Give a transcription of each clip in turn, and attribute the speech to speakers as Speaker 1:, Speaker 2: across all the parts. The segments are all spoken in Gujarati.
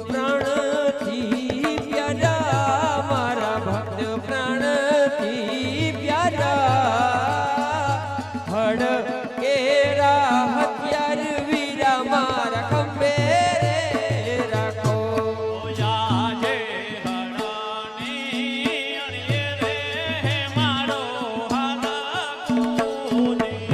Speaker 1: પ્રાણથી પ્યારા મારા ભક્ત પ્રાણથી પ્યારા હડ કેરા હથિયાર વીરા મારા ખંભે રાખો
Speaker 2: જાજે હડાની અણીએ રે મારો હાથ કૂદીએ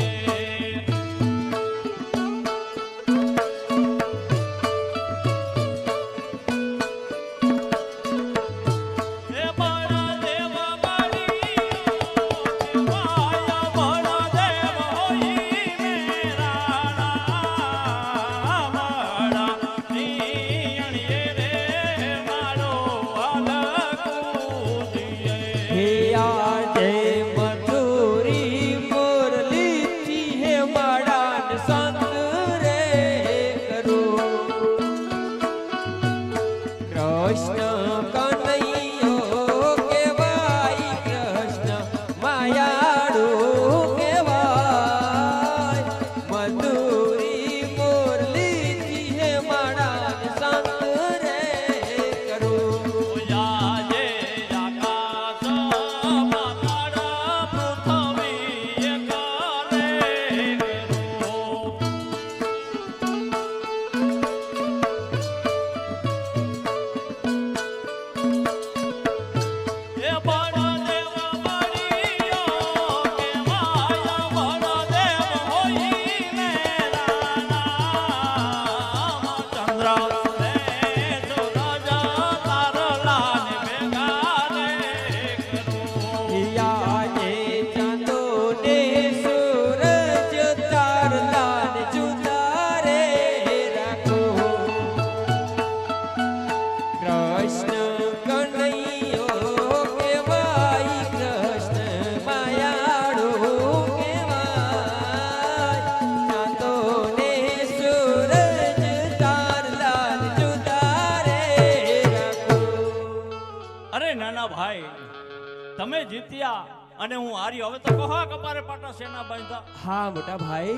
Speaker 2: તમે જીત્યા અને હું હાર્યો. હવે તો કહો કપારે પાટા સેના બાંધા.
Speaker 1: હા મોટા ભાઈ,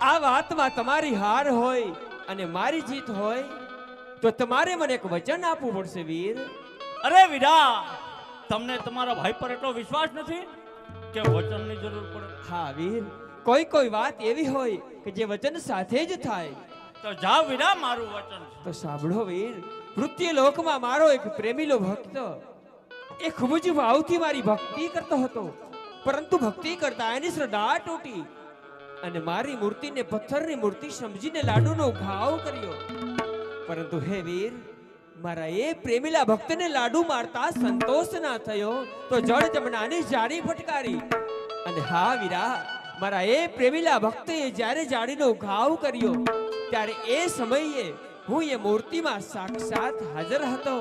Speaker 1: આ વાતમાં તમારી હાર હોય અને મારી જીત હોય તો તમારે મને એક વચન આપવું પડશે વીર.
Speaker 2: અરે વીરા, તમને તમારા ભાઈ પર એટલો વિશ્વાસ નથી કે વચનની જરૂર પડે?
Speaker 1: હા વીર, કોઈ કોઈ વાત એવી હોય કે જે વચન સાથે જ થાય.
Speaker 2: તો જાઓ વીરા, મારું વચન છે.
Speaker 1: તો સાંભળો વીર, મૃત્યુ લોકમાં મારો એક પ્રેમીલો ભક્ત એ ખૂબ જ ભાવથી મારી ભક્તિ કરતો હતો, પરંતુ ભક્તિ કરતા એની શ્રદ્ધા તૂટી અને મારી મૂર્તિને પથ્થરની મૂર્તિ સમજીને લાડુનો ઘાવ કર્યો. પરંતુ હે વીર, મારા એ પ્રેમીલા ભક્તને લાડુ મારતા સંતોષ ના થયો તો જળ જમનાની જાળી ફટકારી. અને હા વીરા, મારા એ પ્રેમીલા ભક્તે જ્યારે જાળીનો ઘાવ કર્યો ત્યારે એ સમયે હું એ મૂર્તિમાં સાક્ષાત હાજર હતો,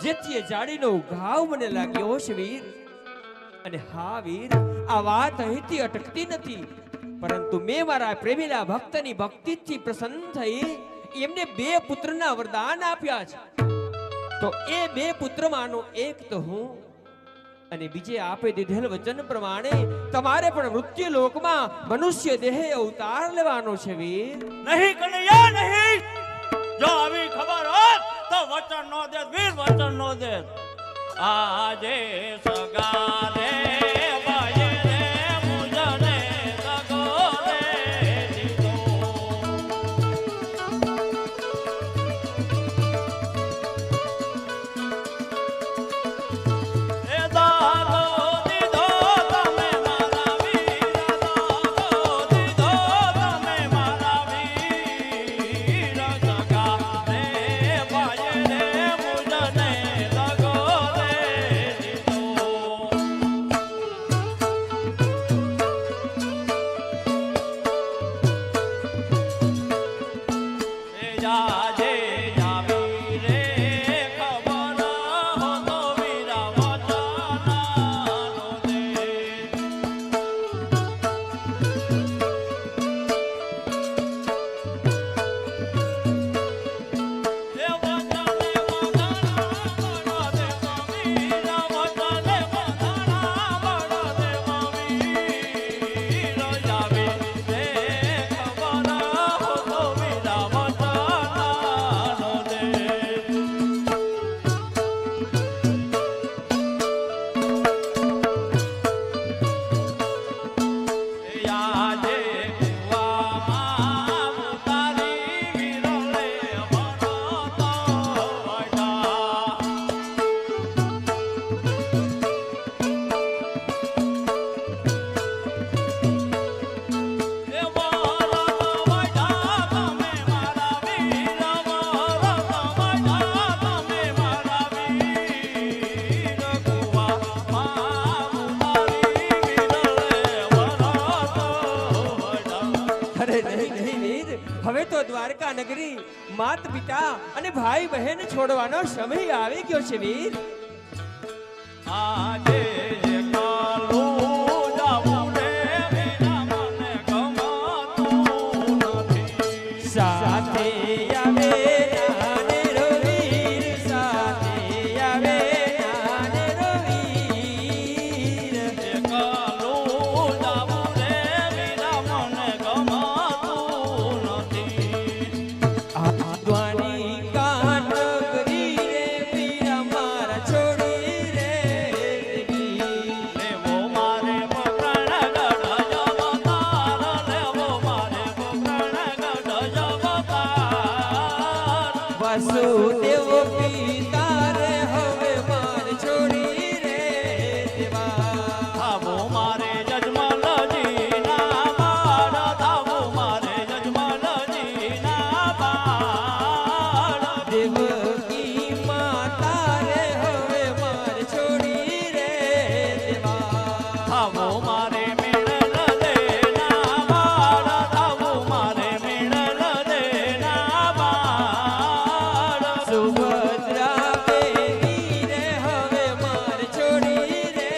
Speaker 1: જેથી એ જાળીનો ઘાવ મને લાગ્યો છે વીર. અને હા વીર, આ વાત અહીંથી અટકતી નથી, પરંતુ મેં મારા પ્રેમીલા ભક્તની ભક્તિથી પ્રસન્ન થઈ એમને 2 પુત્રના વરદાન આપ્યા છે. તો એ 2 પુત્રમાંનો એક તો હું અને બીજે આપે દીધેલ વચન પ્રમાણે તમારે પણ મૃત્યુ લોકમાં મનુષ્ય દેહે અવતાર લેવાનો છે વીર.
Speaker 2: નહીં કનૈયા નહીં, જો આવી ખબર હોત તો વચન નો દે વીર, વચન નો દે. આજે સગારે ભાઈ રે મુજને સગો રે દીધો. એ દાદો દીધો તમે મારા વીર, દાદો દીધો તમે મારા વીર. સગારે ભાઈ રે મુજને સગો રે દીધો.
Speaker 1: માત પિતા અને ભાઈ બહેન છોડવાનો સમય આવી ગયો છે વીર.
Speaker 2: આજે કાલું જાવું રે વીરા મને ગમતું નથી.
Speaker 1: સાથે આવે નાનેરો વીર, સાથે આવે નાનેરો વીર.
Speaker 2: કાલું જાવું રે વીરા મને ગમતું નથી.
Speaker 1: આદ્વાની કાનગરી રે વીરા મારા છોડી રે દેવી.
Speaker 2: લેવો મારે પકડ ગઢ જવતાર, લેવો મારે પકડ ગઢ જવતાર.
Speaker 1: વાસુદેવ પિતા રે હવે માર છોડી રે દેવા.
Speaker 2: થાવો મારે જજમલજી ના બાળ, થાવો મારે જજમલજી ના બાળ.
Speaker 1: દેવકી માતા રે હવે માર છોડી રે દેવા.
Speaker 2: થાવો મારે મેળલ દેના બાળ, થાવો મારે મેળલ દેના બાળ.
Speaker 1: સુભદ્રા દેવી રે હવે માર છોડી રે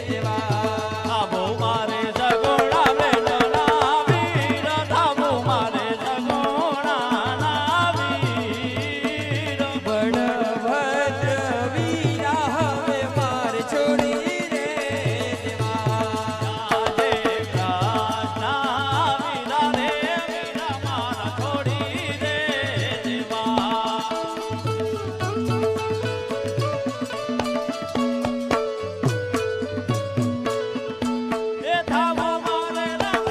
Speaker 1: દેવા.
Speaker 2: થાવો મારે સગુણા વેલના વીર, થાવો મારે સગુણાના વીર.
Speaker 1: બળભદ્ર વીરા હવે માર છોડી રે દેવા.
Speaker 2: આજે કૃષ્ણ વીરા રે વીરા મારા છોડી દે દેવા. એ થાવો મારે રામ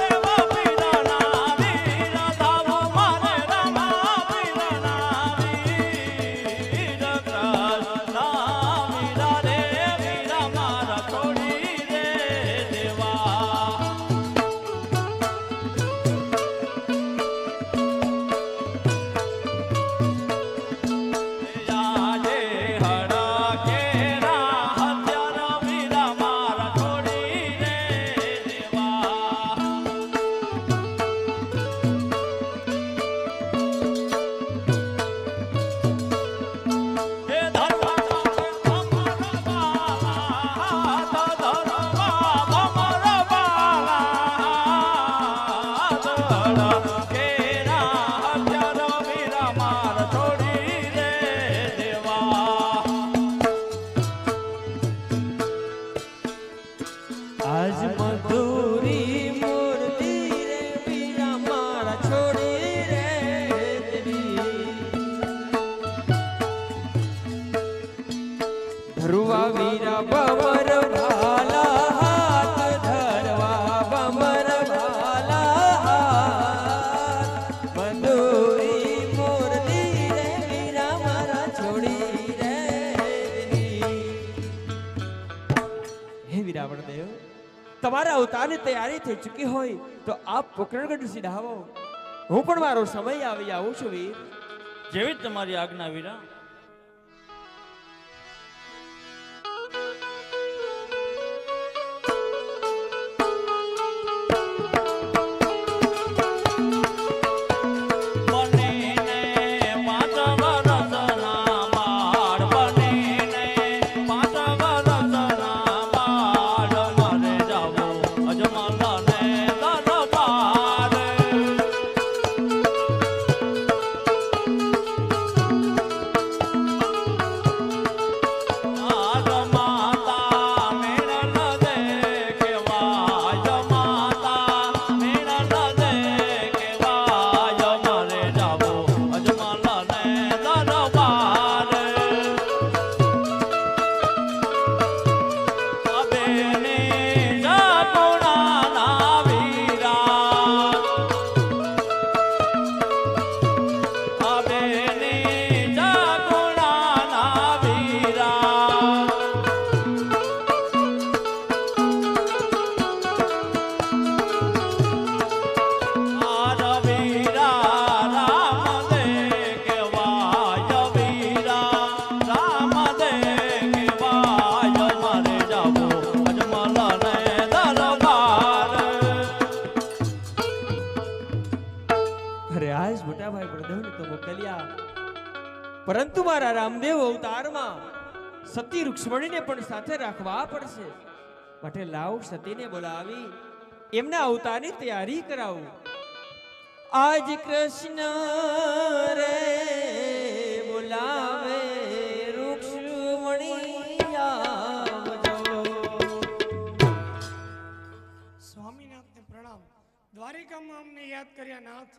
Speaker 2: પીરના વીર, થાવો મારે રામ પીરના વીર. કૃષ્ણ વીરા રે વીરા મારા છોડી દે દેવા. આજે હરા કેરા હત્યારા વીરા મારા છોડી દે દેવા. હે ધરવા ભમર બાલા, ધરવા ભમર બાલા. ધરા કેરા હત્યારા વીરા મારા છોડી દે દેવા.
Speaker 1: આજ મધુરી મૂર્તિ રે વીરા મારા છોડી રે દેવી. ધરુવા વીરા બમર ભાલા, હાથ ધરવા બમર ભાલા હાથ. મધુરી મૂર્તિ રે વીરા મારા છોડી રે દેવી. હે વીરાવણ દેવ, તમારા અવતારની તૈયારી થઈ ચૂકી હોય તો આપ પોકરણગઢ સીધાવો. હું પણ મારો સમય આવી આવું છું વીર.
Speaker 2: જેવી જ તમારી આજ્ઞા વીરા. બનીને પાંચ વરસના બાળ, બનીને પાંચ વરસના બાળ. મારે જાવું અજમલને દરબાર.
Speaker 1: મારા રામદેવ અવતારમાં સતી રૂક્ષ્મણીને પણ સાથે રાખવા પડશે. માટે લાવ સતીને બોલાવી એમના અવતારની તૈયારી કરાવું. આજ કૃષ્ણ રે બોલાવે રૂક્ષ્મણી આવજો.
Speaker 3: સ્વામીનાથને પ્રણામ. દ્વારિકામાં અમને યાદ કર્યા નાથ.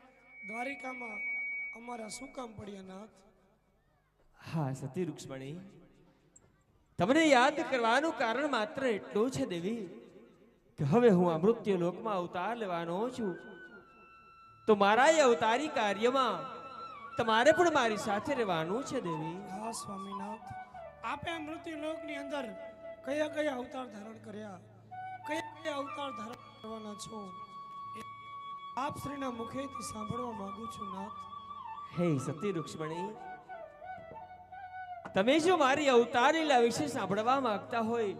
Speaker 3: દ્વારિકામાં અમારા શું કામ પડ્યા નાથ?
Speaker 1: હા સતી રૂક્ષ્મણી, તમને યાદ કરવાનું કારણ માત્ર એટલું છે દેવી કે હવે હું આ મૃત્યુ લોકમાં અવતાર લેવાનો છું. તો મારા એ અવતારી કાર્યમાં તમારે પણ મારી સાથે રહેવાનું છે દેવી.
Speaker 3: હા સ્વામીનાથ, આપે આ મૃત્યુ લોકની અંદર કયા કયા અવતાર ધારણ કર્યા, કયા કયા અવતાર ધારણ કરવાના છો, એ આપ શ્રીના મુખેથી સાંભળવા માંગુ છું નાથ.
Speaker 1: હે સતી રૂક્ષ્મણી, તમે જો મારી અવતાર લીલા વિશે સાંભળવા માંગતા હોય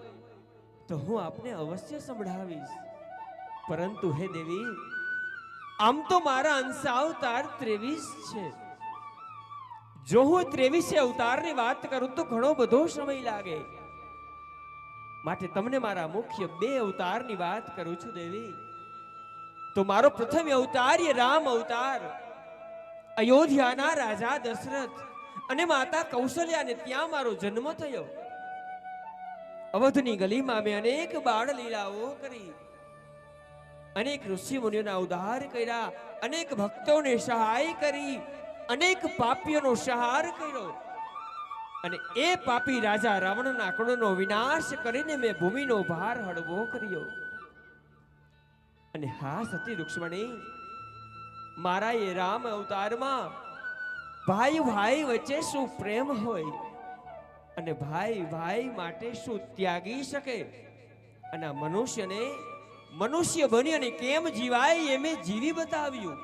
Speaker 1: તો હું આપને અવશ્ય સંભળાવીશ. પરંતુ હે દેવી, આમ તો મારા અંશાવતાર 23 છે. જો હું 23 અવતારની વાત કરું તો ઘણો બધો સમય લાગે. માટે તમને મારા મુખ્ય 2 અવતારની વાત કરું છું દેવી. તો મારો પ્રથમ અવતાર એ રામ અવતાર, અયોધ્યાના રાજા દશરથ અને માતા કૌશલ્યાને ત્યાં મારો જન્મ થયો. અવધની ગલીમાં મેં અનેક બાળ લીલાઓ કરી, અનેક ઋષિ મુનિઓના ઉદ્ધાર કર્યા, અનેક ભક્તોને સહાય કરી, અનેક પાપીઓનો સંહાર કર્યો અને એ પાપી રાજા રાવણના કુળનો વિનાશ કરીને મેં ભૂમિનો ભાર હળવો કર્યો. અને હા સતી રૂક્ષ્મણી, મારા એ રામ અવતારમાં ભાઈ ભાઈ વચ્ચે શું પ્રેમ હોય અને ભાઈ ભાઈ માટે શું ત્યાગી શકે, અને આ મનુષ્યને મનુષ્ય બની અને કેમ જીવાય એ મેં જીવી બતાવ્યું.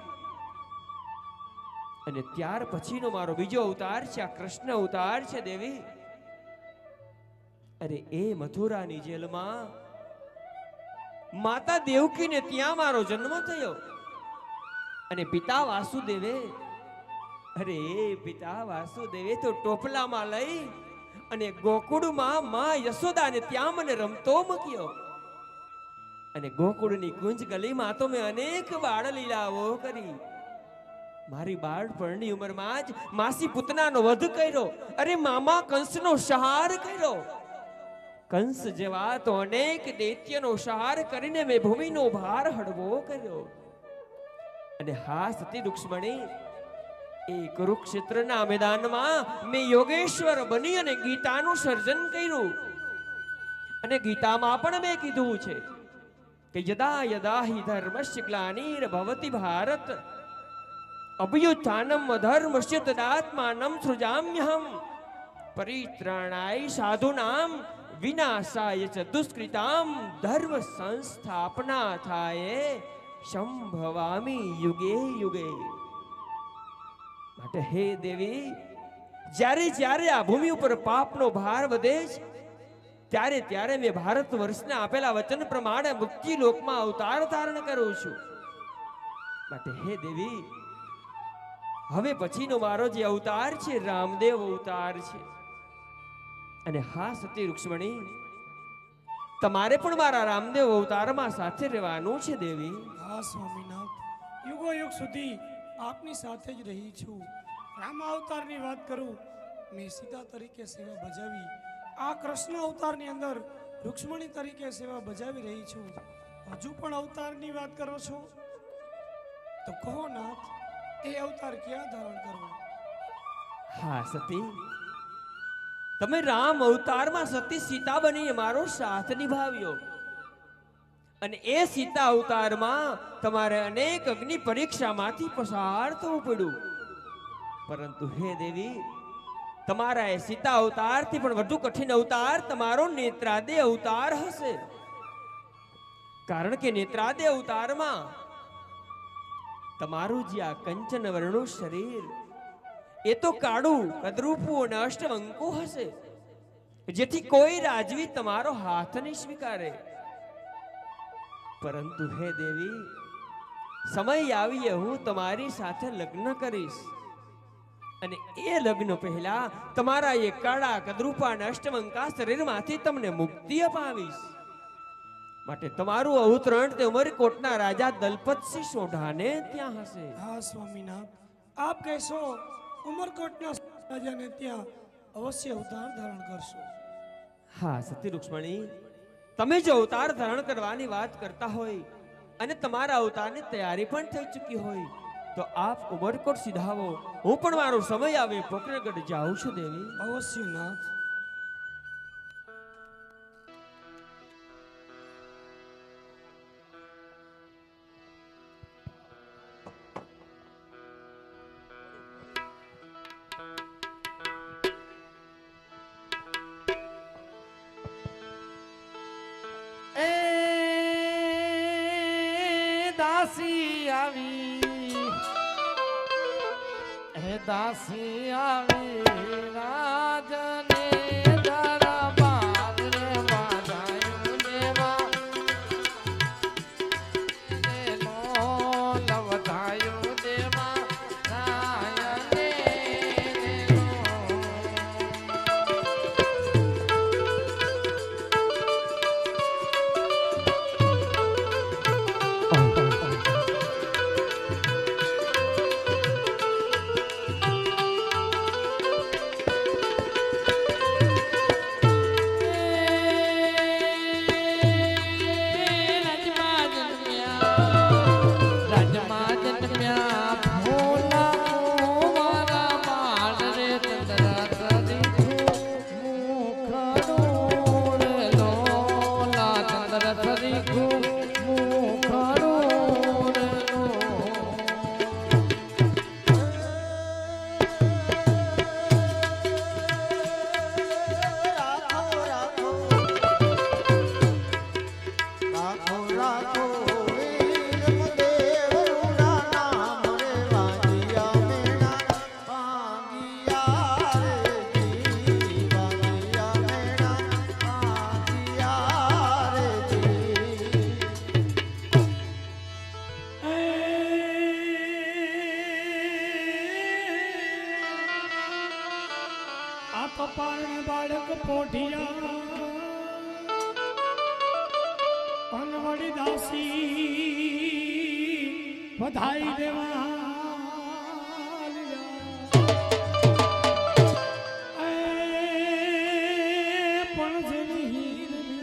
Speaker 1: અને ત્યાર પછીનો મારો બીજો અવતાર છે આ કૃષ્ણ અવતાર છે દેવી. અરે એ મથુરાની જેલમાં માતા દેવકીને ત્યાં મારો જન્મ થયો અને પિતા વાસુદેવે, અરે પિતા વાસુદેવે તો ટોપલામાં લઈ અને ગોકુળમાં માં યશોદાને ત્યાં મને રમતો મૂક્યો. અને ગોકુળની કુંજ ગલીમાં તો મેં અનેક બાળ લીલાઓ કરી. મારી બાળપણની ઉંમરમાં જ માસી પૂતનાનો વધ કર્યો. અરે મામા કંસનો સંહાર કર્યો. કંસ જેવા તો અનેક દૈત્યનો સંહાર કરીને મેં ભૂમિનો ભાર હળવો કર્યો. અને હા સતી રૂક્ષ્મણી, એ કુરુક્ષેત્રના મેદાનમાં મેં યોગેશ્વર બની અને ગીતાનું સર્જન કર્યું. અને ગીતામાં પણ મેં કીધું છે કે યદા યદા હિ ધર્મસ્ય ગ્લાનિર્ભવતિ ભારત અભ્યુત્થાનમ અધર્મસ્ય તદાત્માનમ સૃજામ્યહમ પરિત્રાણાય સાધુનામ વિનાશાય ચ દુષ્કૃતામ ધર્મ સંસ્થાપનાથાય સંભવામિ યુગે યુગે. માટે હે દેવી, જ્યારે જ્યારે આ ભૂમિ ઉપર પાપનો ભાર વધે છે ત્યારે ત્યારે મેં ભારત વર્ષને આપેલા વચન પ્રમાણે મુક્તિ લોકમાં અવતાર ધારણ કરું છું. માટે હે દેવી, હવે પછીનો મારો જે અવતાર છે રામદેવ અવતાર છે. અને હા સતી રૂક્ષ્મણી, તમારે પણ મારા રામદેવ અવતારમાં સાથે રહેવાનું છે દેવી.
Speaker 3: હા સ્વામીનાથ, યુગો યુગ સુધી આપની સાથે જ રહી છું. રામ અવતારની વાત કરું, મેં સીતા તરીકે સેવા બજાવી. આ કૃષ્ણ અવતારની અંદર રૂક્ષ્મણી તરીકે સેવા બજાવી રહી છું. હજુ પણ અવતારની વાત કરો છો તો કહો નાથ, એ અવતાર ક્યાં ધારણ કરવો?
Speaker 1: હા સતી, તમે રામ અવતારમાં સતી સીતા બનીને મારો સાથ નિભાવ્યો. અને એ સીતા અવતારમાં તમારે અનેક અગ્નિ પરીક્ષામાંથી પસાર થવું પડ્યું. પરંતુ હે દેવી, તમારા એ સીતા અવતારથી પણ વધુ કઠિન અવતાર તમારો નેત્રાદે અવતાર હશે. કારણ કે નેત્રાદે અવતારમાં તમારું જે આ કંચન વર્ણનું શરીર એ તો કાળું કદરૂપું અને અષ્ટવંકુ હશે, જેથી કોઈ રાજવી તમારો હાથ નહીં સ્વીકારે. પરંતુ હે દેવી, સમય આવીએ હું તમારી સાથે લગ્ન કરીશ અને એ લગ્ન પહેલા તમારા એ કાળા કદરૂપા અને અષ્ટમંકા શરીરમાંથી તમને મુક્તિ અપાવીશ. માટે તમારું અવતરણ તે ઉમરકોટના રાજા દલપતસિંહ સોઢાને ત્યાં હશે.
Speaker 3: હા સ્વામીનાથ, આપ કહેશો ઉમરકોટના રાજાને ત્યાં અવશ્ય અવતાર ધારણ કરશો.
Speaker 1: હા સતી રૂક્ષ્મણી, તમે જો અવતાર ધારણ કરવાની વાત કરતા હોય અને તમારા અવતારની તૈયારી પણ થઈ ચૂકી હોય તો આપ ઉમરકોટ સીધાવો. હું પણ મારો સમય આવે પોકરણગઢ જાઉં છું દેવી.
Speaker 3: અવશ્ય નાથ.
Speaker 4: દાસી આવી, હે દાસી આવી રાજને દરબાર રે વાજાયું દેવા તેનો લવધાયું દેવા રાયને
Speaker 3: કપાળને બાળક પોઢિયા પનવડી દાસી વધાઈ દેવા પણ જેની હીરની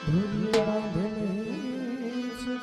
Speaker 3: ધૂળી બાંધેલી છે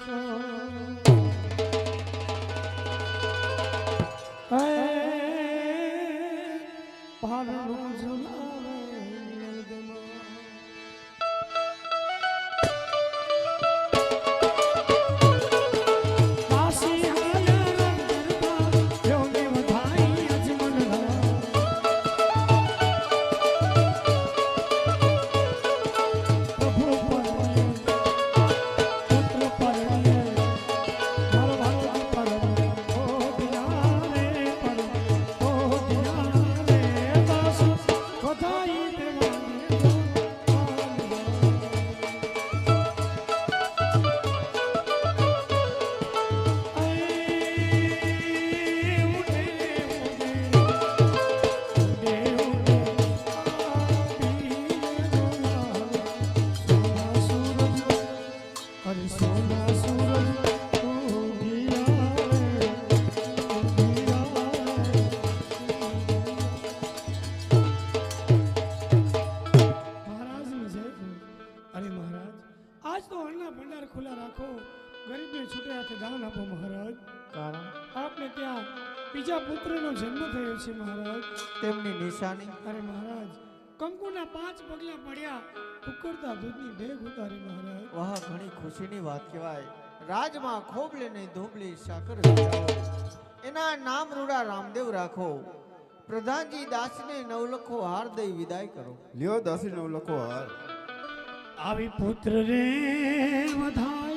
Speaker 3: ખુલ્લા રાખો, ગરીબને છૂટે હાથે દાન આપો મહારાજ.
Speaker 4: કારણ
Speaker 3: આપને ત્યાં બીજા પુત્રનો જન્મ થયો છે મહારાજ.
Speaker 4: તેમની નિશાની
Speaker 3: અરે મહારાજ, કંકુના 5 પગલા પડ્યા, ઉકળતા દૂધની ડેગ ઉતારી મહારાજ.
Speaker 4: વાહ, ઘણી ખુશીની વાત કહેવાય. રાજમાં ખોબલે ને ધોબલી સાકર વેચાવો. એના નામ રૂડા રામદેવ રાખો. પ્રધાનજી દાસને નવલખો હાર દઈ વિદાય કરો.
Speaker 5: લ્યો દાસી નવલખો હાર.
Speaker 3: આવી પુત્ર રે વધાઈ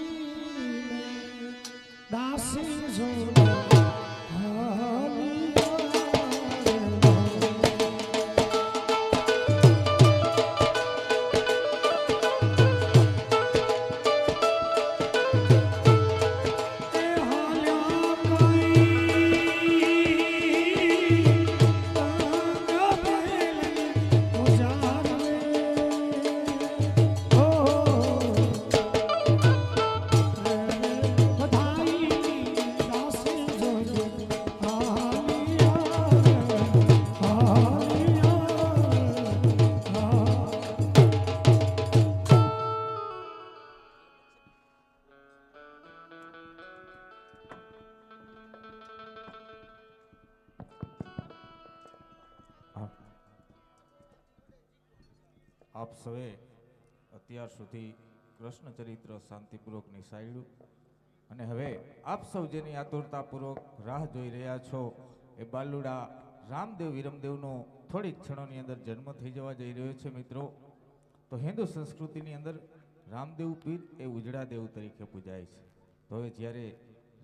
Speaker 3: દાસી જો
Speaker 6: આપ સૌએ અત્યાર સુધી કૃષ્ણ ચરિત્ર શાંતિપૂર્વક નિસાળ્યું અને હવે આપ સૌ જેની આતુરતાપૂર્વક રાહ જોઈ રહ્યા છો એ બાલુડા રામદેવ વિરમદેવનો થોડીક ક્ષણોની અંદર જન્મ થઈ જવા જઈ રહ્યો છે મિત્રો. તો હિન્દુ સંસ્કૃતિની અંદર રામદેવ પીર એ ઉજળા દેવ તરીકે પૂજાય છે. તો હવે જ્યારે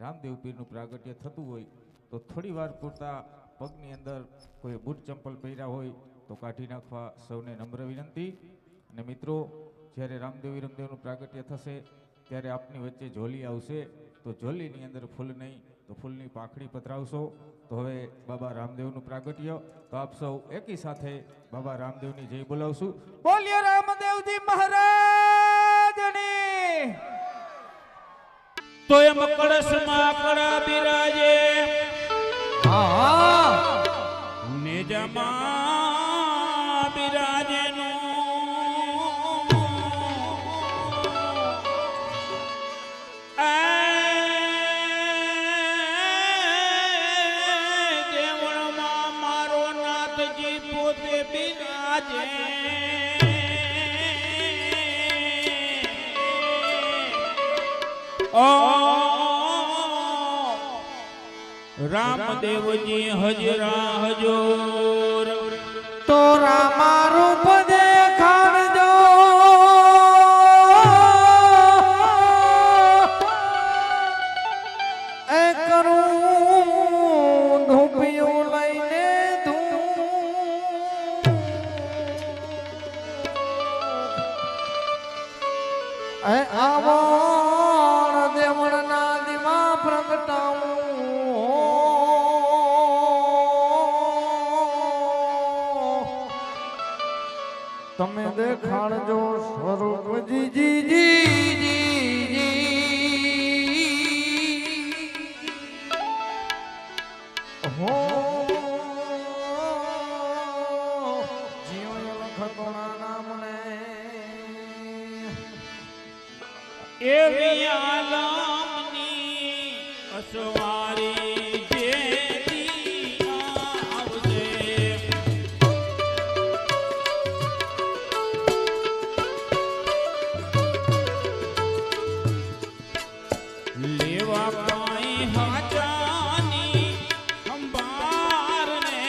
Speaker 6: રામદેવ પીરનું પ્રાગટ્ય થતું હોય તો થોડી વાર પૂરતા પગની અંદર કોઈ બૂટ ચંપલ પહેર્યા હોય તો કાઢી નાખવા સૌને નમ્ર વિનંતી. અને મિત્રો જ્યારે રામદેવ વિરમદેવનું પ્રાગટ્ય થશે ત્યારે આપની વચ્ચે ઝોલી આવશે તો ઝોલીની અંદર ફૂલ નહીં તો ફૂલની પાંખડી પધરાવશો. તો હવે બાબા રામદેવનું પ્રાગટ્ય તો આપ સૌ એકી સાથે બાબા રામદેવની જય બોલાવશું. બોલીએ રામદેવજી મહારાજની.
Speaker 2: તો એમ કળશમાં કળા બિરાજે નિજમાં બિરાજે દેવળમાં મારો નાથજી પોતે બિરાજે. રામદેવજી હજરા હજોર
Speaker 4: તો રામા રૂપ દેખાડજો એ કરું ધૂપિયું લઈને એ આવણ દેવળના દીવા પ્રગટાવું તમે દેખાડજો સ્વરૂપજી જી જી જી હો જીવ લખતોના નામને
Speaker 2: એવી આલમની અસવારી જેથી આવશે. લેવા કાંઈ હાચાની અંબારને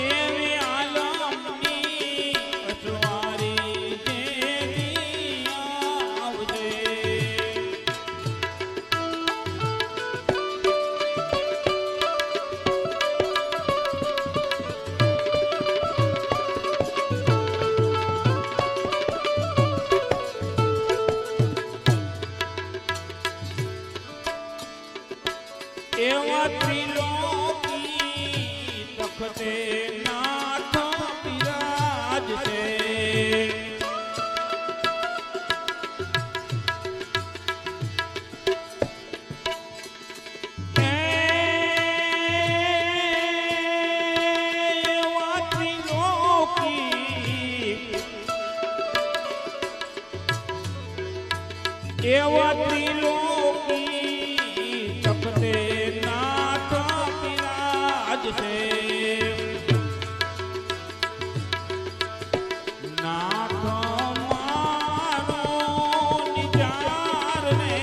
Speaker 2: એવી આલમની અસવારી જેથી આવશે. એવા ત્રિલોકી તખતે નાથ બિરાજશે. એવા ત્રિલોકી એવા ત્રિલોકી તખતે નાથ બિરાજશે. નાથ મારો નિજાર ને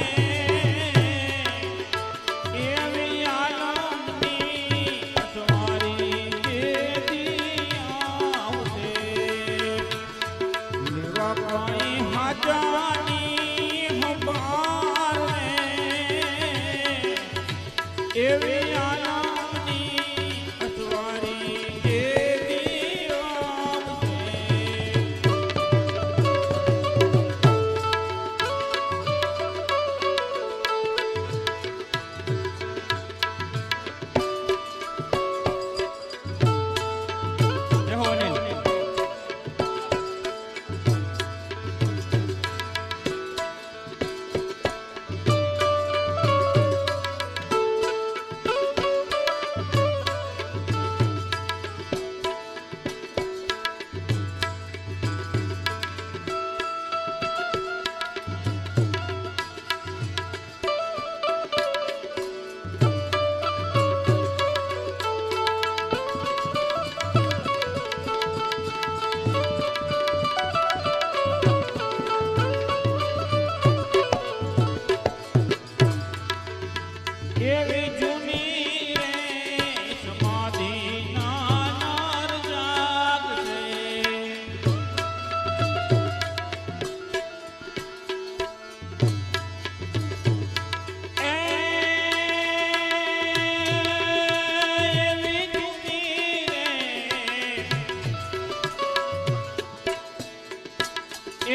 Speaker 2: એવી આલમની અસવારી જેથી આવશે. લેવા કાંઈ હાજાની હંબાર ને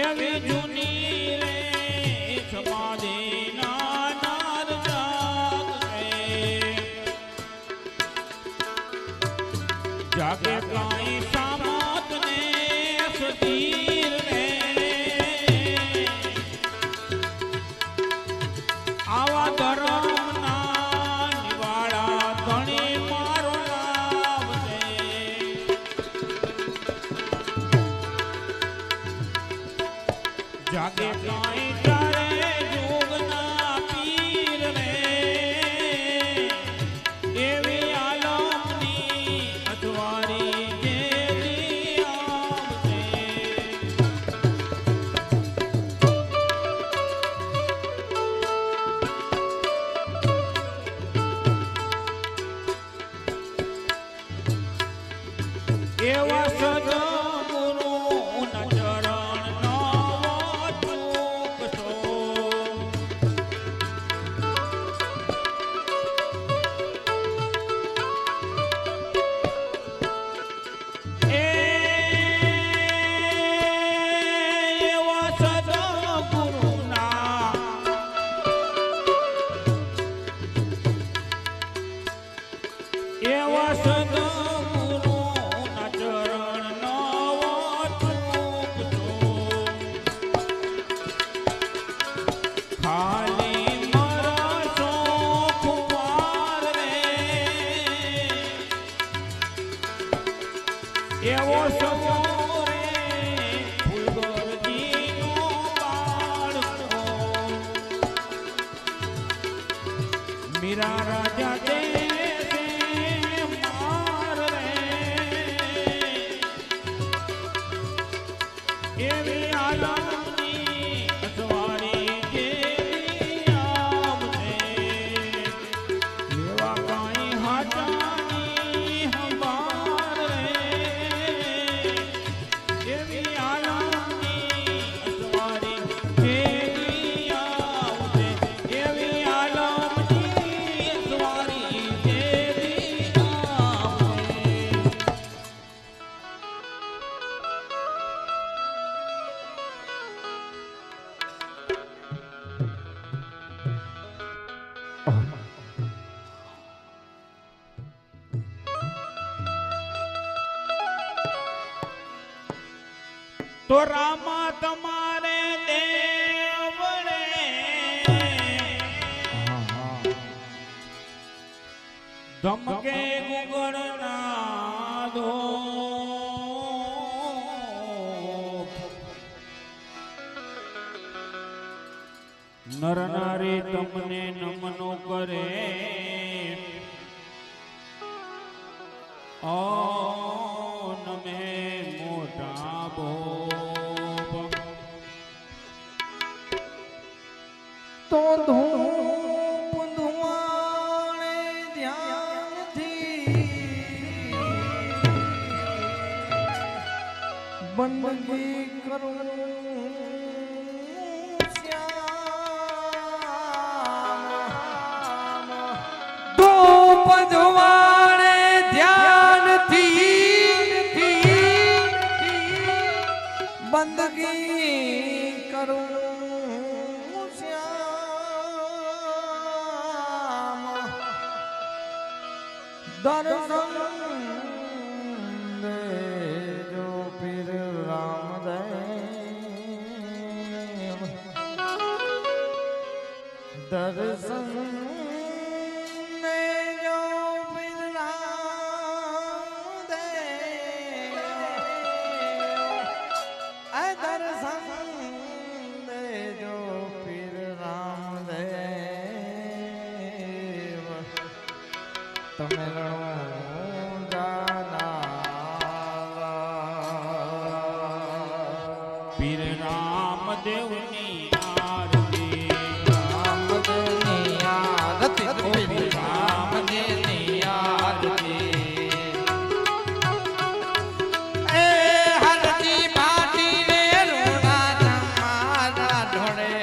Speaker 2: એવી જૂની રે સમાધિના નાદ જાગે કાંઈ સામત ને સતીર રે આવા ધર્મના નિવાળા ધણી મારો નામ છે જાગે કાંઈ તારે જોગના પીર રે એવી આલમની અજવારી જેવી આમ છે એવા સદગુરુના ચરણનો ચૂકશો. એવા સદગુરુના એવા સદગુરુના ચરણનો ચૂકશો. ખાલી મરશો ખુવાર રે એવો સવો રે ફૂલગરજીનો બાળકો. મીરા રાજા દે માર રે એવી આલમની અસવારી જેવી આમ છે. લેવા કાંઈ હાચાની હંભાર રે એવી આલમની અસવારી જેવી આમ છે. એવી આલમની અસવારી જેવી આમ છે. તો રામા તમારે દેવડે ધમકે ગુગળના દો નર નારી તમને નમનો કરે ઓ નમે મોટા બોપ
Speaker 4: તો ધૂપ ધુમાડે ધ્યાનથી બંદગી કરું શ્યામ. ધૂપ ધુમાડે ધ્યાનથી બંદગી કરું શ્યામ. દર્શન દેજો પીર રામદેવ. દર્શન દેજો પીર રામદેવ. આ દર્શન દેજો પીર રામદેવ. તમે
Speaker 2: પીર રામદેવની આરતી
Speaker 4: રામદેવની આરતી.
Speaker 2: પીર રામદેવની આરતી
Speaker 4: એ હરતી માટી રે રૂડા તમારા ઢોળે.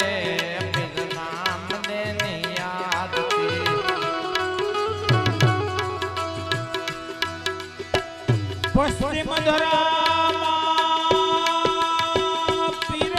Speaker 4: પીર રામદેવની આરતી.
Speaker 2: પશ્ચિમ ધરામાં પીર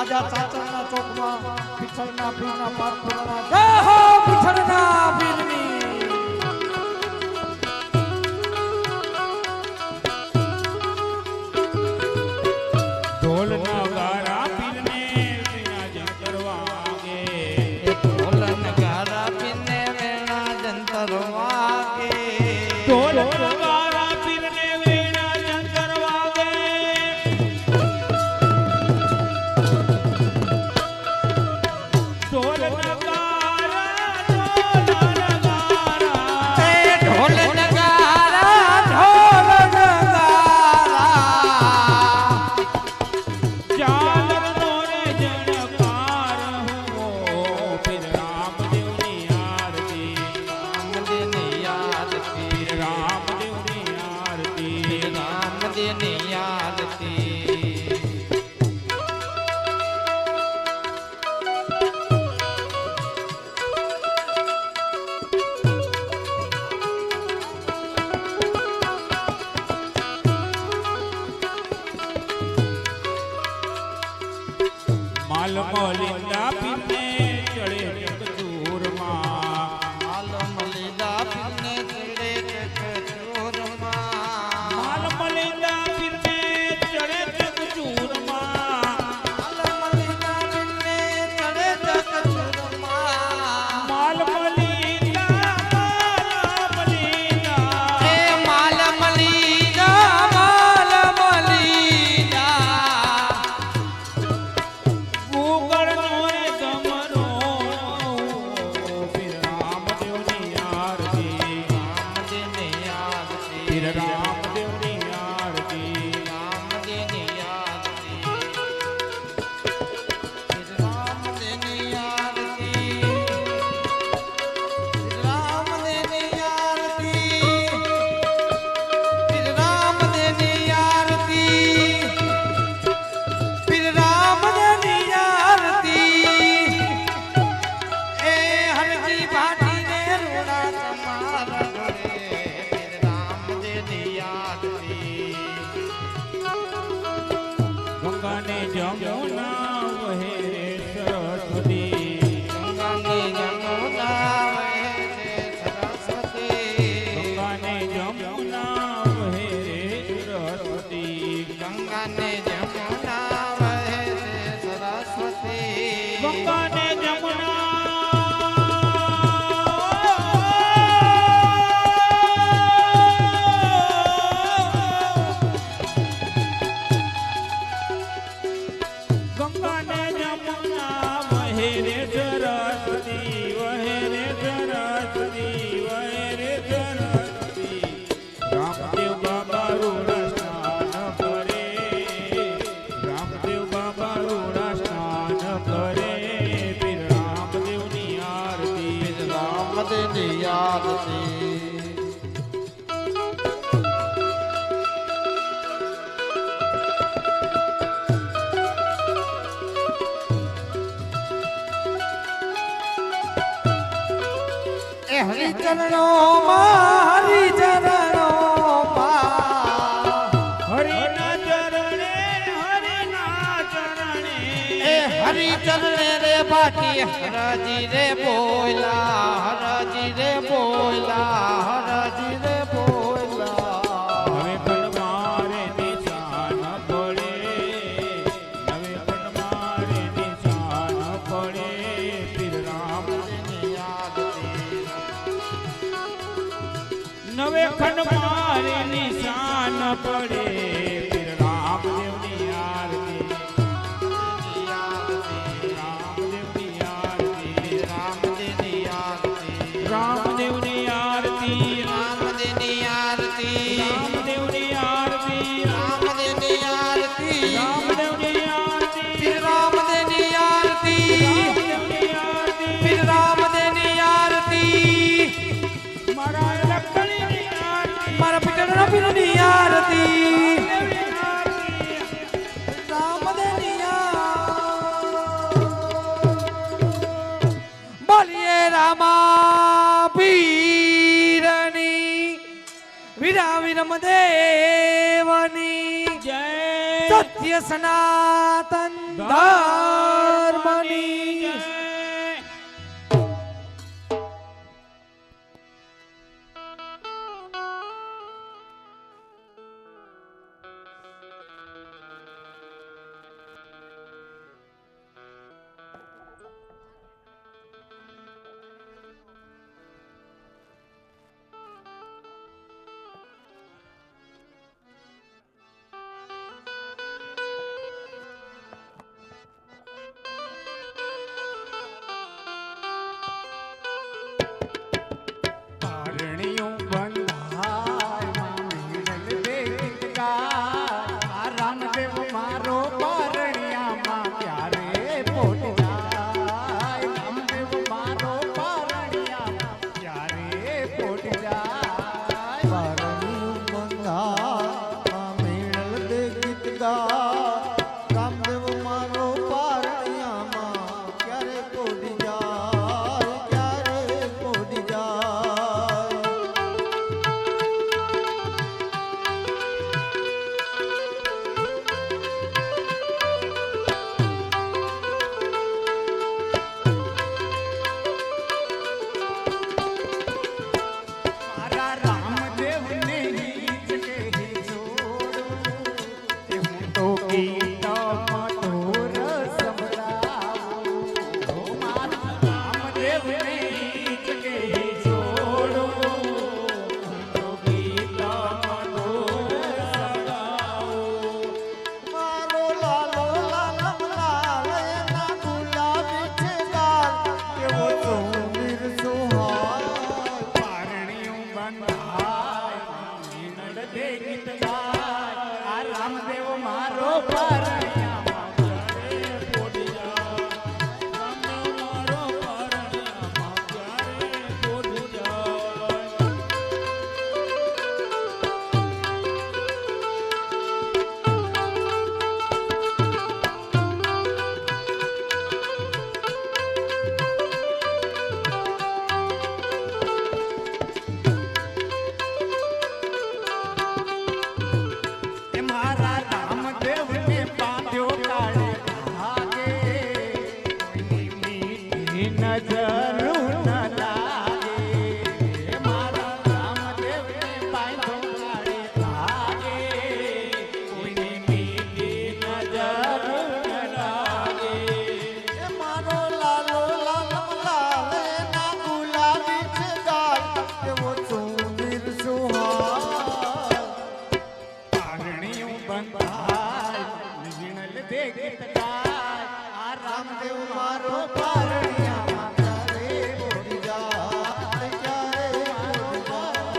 Speaker 7: આજા ચાચરના ચોકમાં પીછળના પીરના પાઠ પુરાણા જય હો પીછળના પીરની
Speaker 2: ઢોલ નગારા પીરને વિરાજન કરવાગે
Speaker 7: ઢોલ નગારા પીરને વિરાજન કરવાગે
Speaker 2: ઢોલ નગારા પીરને વિરાજન કરવાગે ઢોલ માલમલિંદા પીરને ચડે જગદૂરમાં
Speaker 7: માલમલિંદા પીરને ચડે જગદૂરમાં
Speaker 2: માલમલિંદા પીરને ચડે જગદૂરમાં
Speaker 7: માલમલિંદા પીરને ચડે જગદૂરમાં
Speaker 2: માલમલિંદા
Speaker 7: એ માલમલિંદા
Speaker 2: ગુગળ નો રે ગમર
Speaker 7: હરિચરણોમાં
Speaker 2: હરિના ચરણે હરિના ચરણે
Speaker 7: એ હરિચરણે રે બાકી હરજી રે બોલા હરજી રે બોલા હરજી રે બોલા
Speaker 2: હવે પણ મારે નિશાન પડે હવે પણ મારે નિશાન પડે પીર રામદેવની યાદ નવે ખંડ મારે નિશાન પડે પીર રામદેવની આરતી રામદેવની આરતી
Speaker 7: રામદેવની આરતી
Speaker 2: રામદેવની આરતી
Speaker 7: રામદેવની આરતી
Speaker 2: રામદેવની આરતી
Speaker 7: રામદેવની આરતી
Speaker 2: રામદેવની આરતી
Speaker 7: પીર રામદેવની આરતી
Speaker 2: રામદેવની આરતી
Speaker 7: પીર રામદેવની આરતી
Speaker 2: મારા લખણીની આરતી
Speaker 7: મારા પિતરના પીરની આરતી રામદેવની બોલીએ રામા પીરની વીરા વિરમ દેવની
Speaker 2: જય
Speaker 7: સત્ય સનાતન ધર્મની
Speaker 2: જય
Speaker 7: પારણીયું બંધાય મીણલ દે ગીત ગાય આ રામદેવ મારો પારણિયામાં ક્યારે પોટ જાય રામદેવ મારો પારણિયામાં ક્યારે પોટ જાય
Speaker 4: પારણિયું બંધાય મેળલ દે ગીત ગા રામદેવ મારો પારણિયામાં ક્યારે પોડી જાય ક્યારે પોડી જાય
Speaker 7: મારા રામદેવને નીચ કે જોડું તે હું તો ગીત મધુર સંભળાવું ઓ મારા રામદેવને નીચ કે જોડું હું તો ગીત મધુર સંભળાવું
Speaker 4: મારો લાલો લાલમ લાલ એના ગુલાબી છે ગાલ કેવો સુંદર સુહાય
Speaker 7: પારણિયું બંધાય મીનળ દે ગીત ગાય આ રામદેવ મારો પારણિયામાં ક્યારે પોડી જાય
Speaker 2: રામદેવ મારો પારણિયામાં ક્યારે પોઢી જાય
Speaker 7: એ મારા રામદેવને બાંધ્યો કાળે ભાગે કોઈની મીઠી નજર ન લાગે એ મારા રામદેવને બાંધ્યો કાળે ભાગે કોઈની મીઠી નજર ન લાગે
Speaker 4: એ મારો લાલો લાલમ લાલ એના ગુલાબી છે ગાલ કેવો સુંદર સુહાય
Speaker 7: પારણિયું બંધાય વીણલ દે ગીત ગાય આ રામદેવ મારો પારણિયામાં
Speaker 4: ક્યારે પોડી જાય ક્યારે પોડી જાય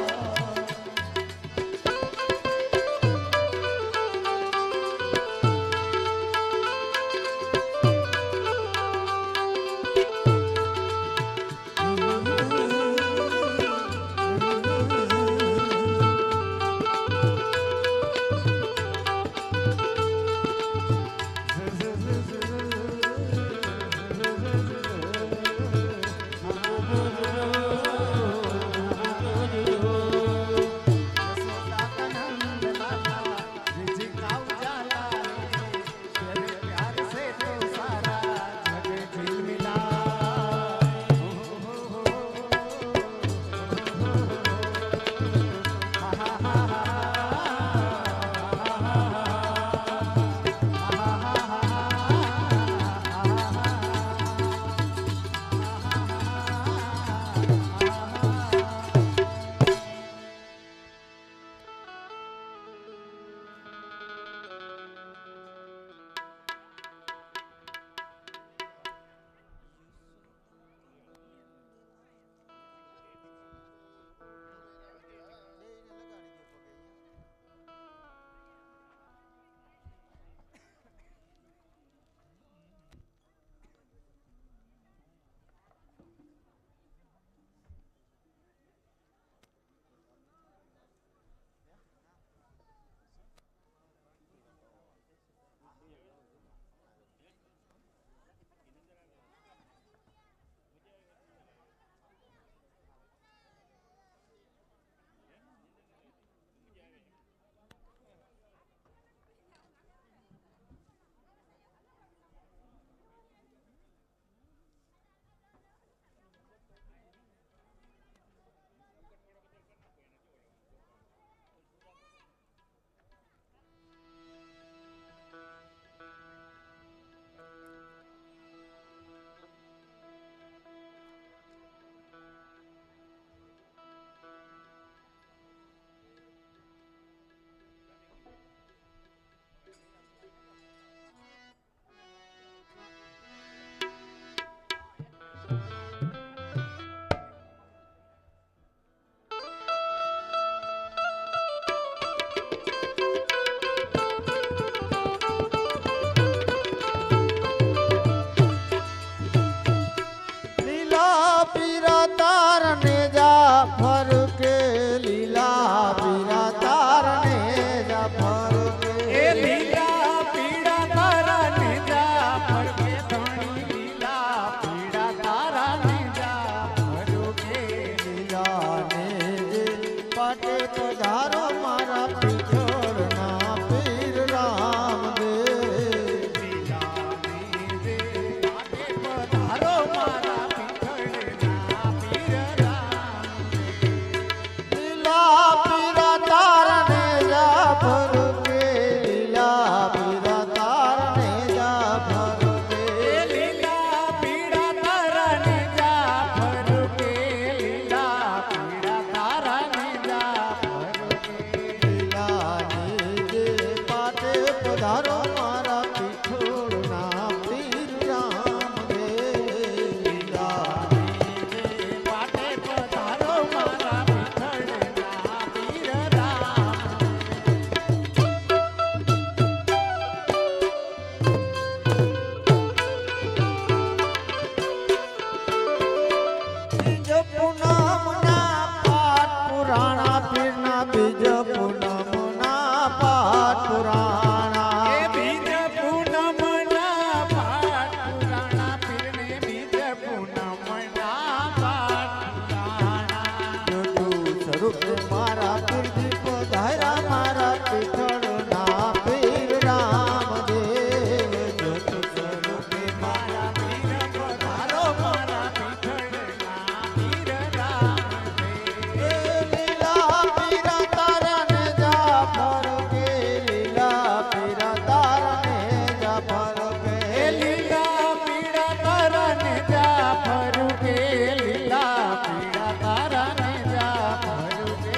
Speaker 4: લીલા પીરા તારને જાફર કે
Speaker 7: લીલા પીળા તારાને જાફર કે લીલા પીળા તારાને જાફર કે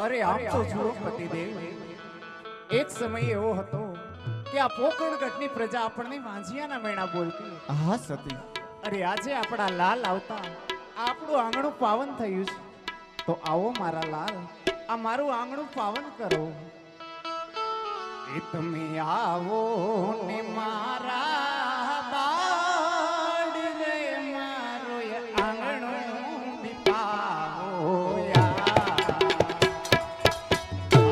Speaker 7: અરે આમ તો જુઓ પતિદેવ, એક સમય એવો હતો કે આ પોકણગઢની પ્રજા આપણને વાંઝિયાના મેણા બોલતી.
Speaker 4: હા સતી,
Speaker 7: અરે આજે આપણા લાલ આવતા આપણું આંગણું પાવન થયું છે. તો આવો મારા લાલ, આ મારું આંગણું પાવન કરો. એ તમે આવો ને મારા બાળ રે મારો એ આંગણું દીપાવો યાર.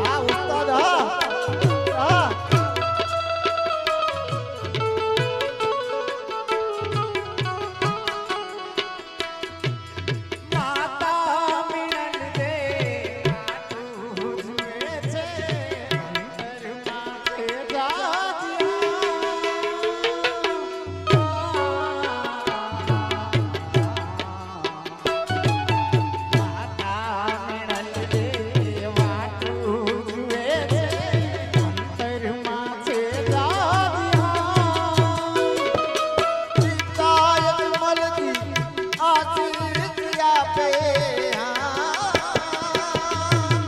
Speaker 4: હા ઉસ્તાદ, હા હા
Speaker 7: માતા મિલન દે આટલું જુએ છે અંતરમાં છે માતા મિલન દે આટલું જુએ છે અંતરમાં છે
Speaker 4: પિતાય મલકી આશીષ આપે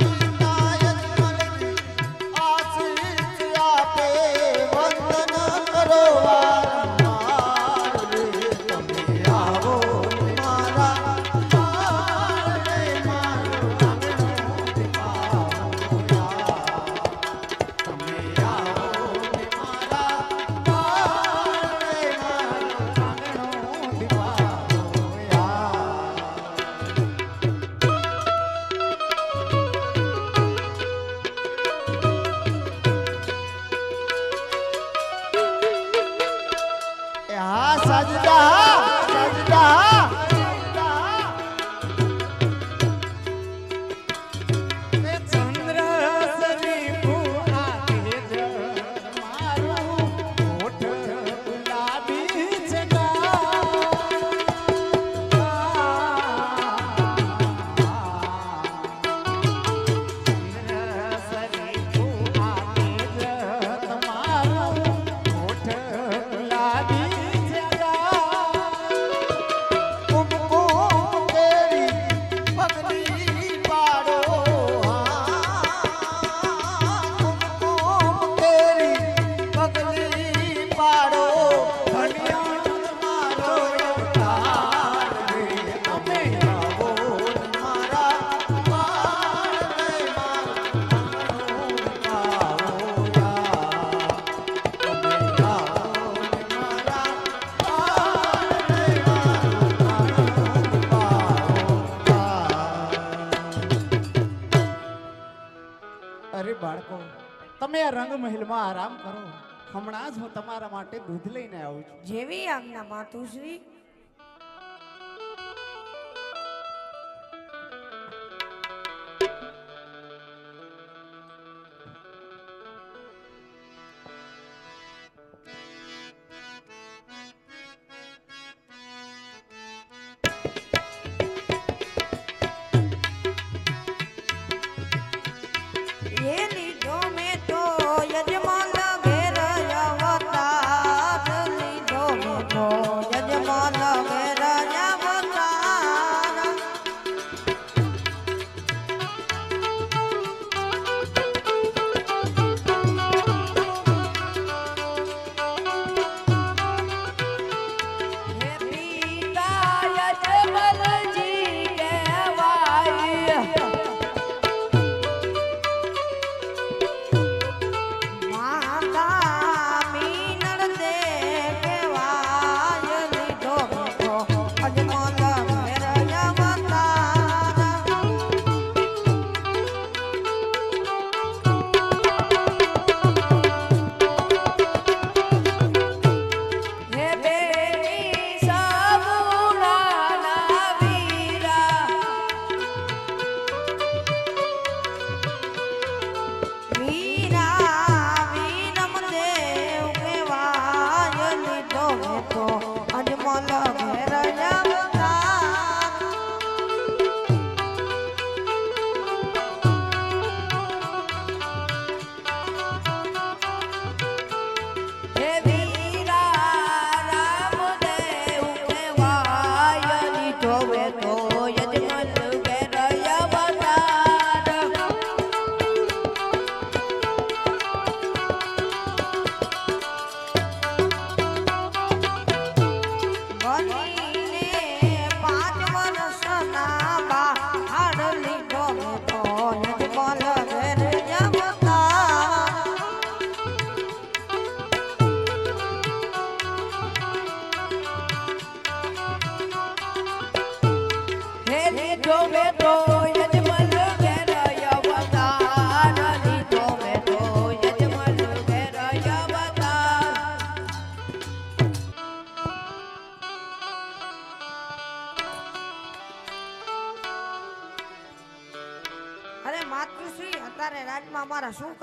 Speaker 4: પિતાય મલકી આશીષ આપે વંદન કરો વારંવાર રે તમે આવો મારા બાળ રે મારું આંગણું દીપાવો યાર. તમે આવો મારા બાળ રે મારું
Speaker 7: આંગણું દીપાવો યાર.
Speaker 4: હા સજદા, હા સજદા, હા
Speaker 7: તે ચંદ્ર સરીખું આ તેજ મારું હોઠ ગુલાબી છે ચંદ્ર સરીખું આ તેજ તમારું હોઠ ગુલાબી છે
Speaker 4: કુમકુમ કેરી પગલી પાડો કુમકુમ કેરી પગલી પાડો ધન્યા મારો અવતાર રે તમે આવો મારા બાળ રે મારું આંગણું દીપાવો યાર. તમે આવો મારા બાળ રે મારું આંગણું દીપાવો યાર.
Speaker 7: અરે બાળકો, તમે આ રંગ મહેલમાં આરામ કરો. હમણાં જ હું તમારા માટે દૂધ લઈને આવું છું.
Speaker 8: જેવી આજ્ઞા માતુશ્રી. એ લીધો મેં તો યજમાન ઘેર અવતાર લીધો મેં તો યજમાન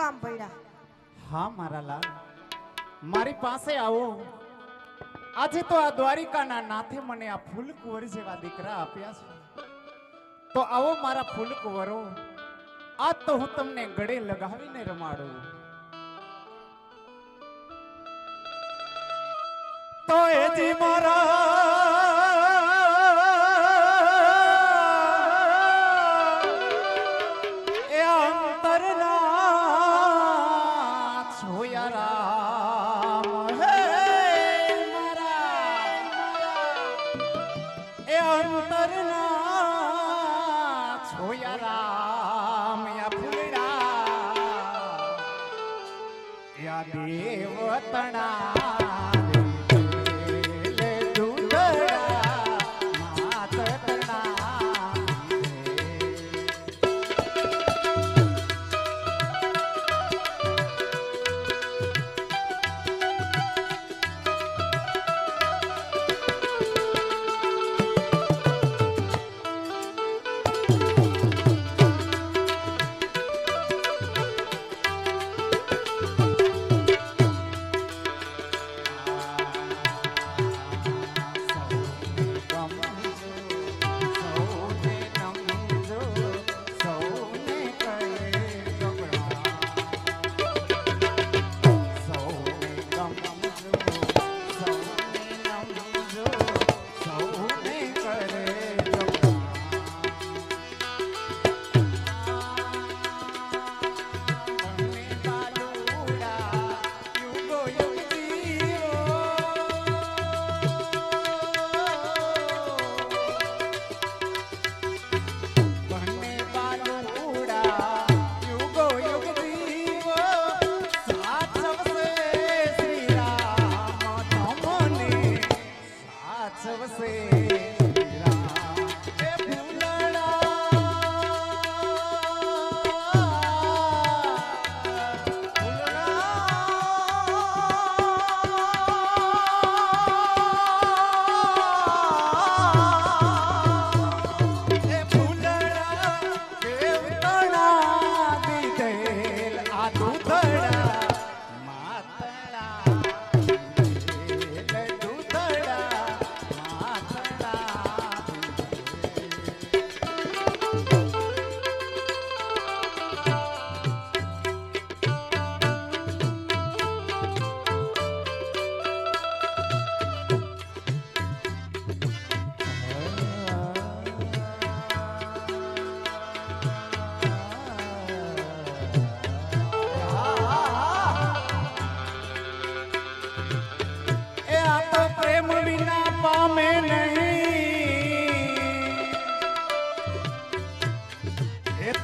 Speaker 8: કામ પડ્યા?
Speaker 7: હા મારા લાલ, મારી પાસે આવો. આજે તો આ દ્વારિકાના નાથે મને આ ફૂલકુંવર જેવા દીકરા આપ્યા છે. તો આવો મારા ફૂલકુંવરો, આજ તો હું તમને ગળે લગાવીને રમાડું. તો એજી મારા એ અંતરના છોયા રામ, હે મારા એ અંતરના છોયા રામ, યા ફૂલડા યા દેવતણા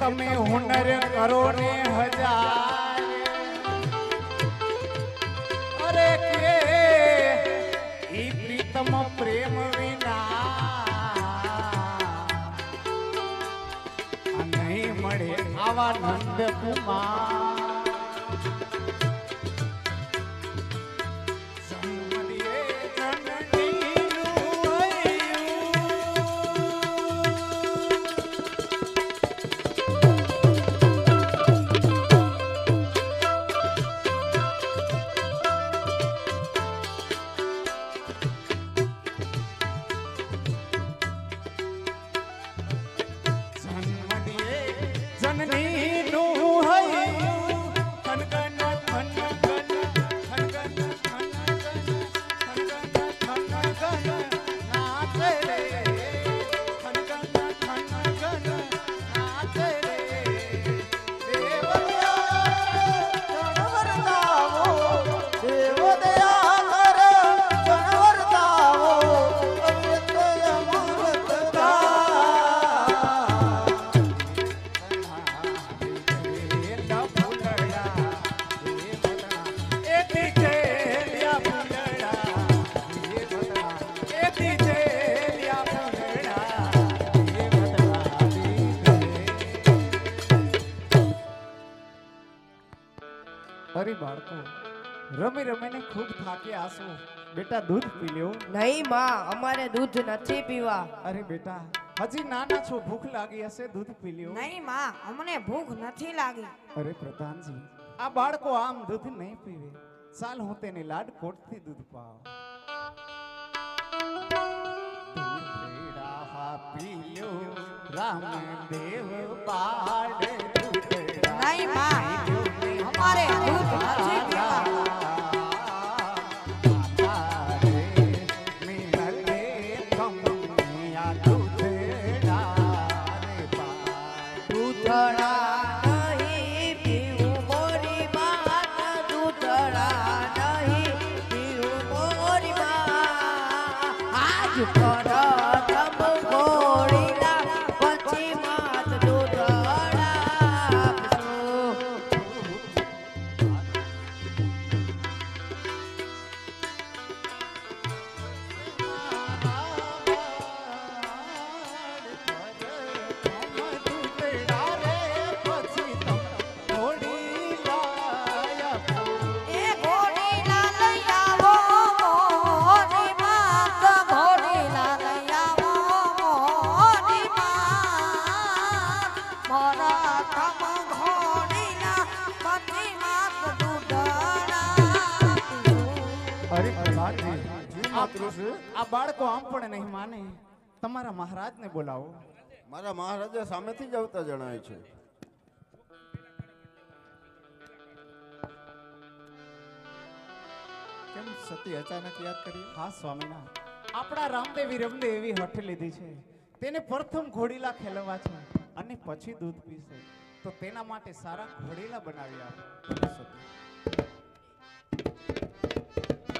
Speaker 7: તમે હુનર કરો ને હજાર, અરે કે ઈ પ્રીતમ પ્રેમ વિના નહીં મળે આવા નંદ કુમાર. અરે બાળકો, રમી રમીને ખૂબ થાક્યા હશો. બેટા દૂધ પી લ્યો.
Speaker 8: નહીં માં, અમારે દૂધ નથી પીવા.
Speaker 7: અરે બેટા, હજી નાના છો, ભૂખ લાગી હશે, દૂધ પી લ્યો.
Speaker 8: નહીં માં, અમને ભૂખ નથી લાગી.
Speaker 7: અરે પ્રધાનજી, આ બાળકો આમ દૂધ નહીં પીવે. ચાલ હું તેને લાડ કોટથી દૂધ પાવ. દૂધડા પીયો રામદેવ બાળ દૂધડા.
Speaker 8: નહીં માં, અમારે દૂધ નથી પીવા. દૂધડા નહીં પીવું મોરી માં, દૂધડા નહીં પીવું મોરી માં. આજ પરમ ગોળીના પછી માત દૂધડા પીશું. એ ઘોડીલા લઈ આવો મોરી માત, ઘોડીલા લઈ આવો મોરી માત. મોરા કમ ઘોડીલા પછી માત દૂધડા પીશું.
Speaker 7: અરે પ્રહલાદજી, આ બાળકો આમ પણ નહીં માને. તમારા મહારાજને બોલાવો.
Speaker 5: મારા મહારાજા સામેથી જ આવતા જણાય છે.
Speaker 4: કેમ સતી અચાનક યાદ કરી?
Speaker 7: હા સ્વામીના, આપણા રામદેવી રમને એવી હઠ લીધી છે. તેને પ્રથમ ઘોડીલા ખેલવા છે અને પછી દૂધ પીશે. તો તેના માટે સારા ઘોડીલા બનાવી આપો.
Speaker 4: સતી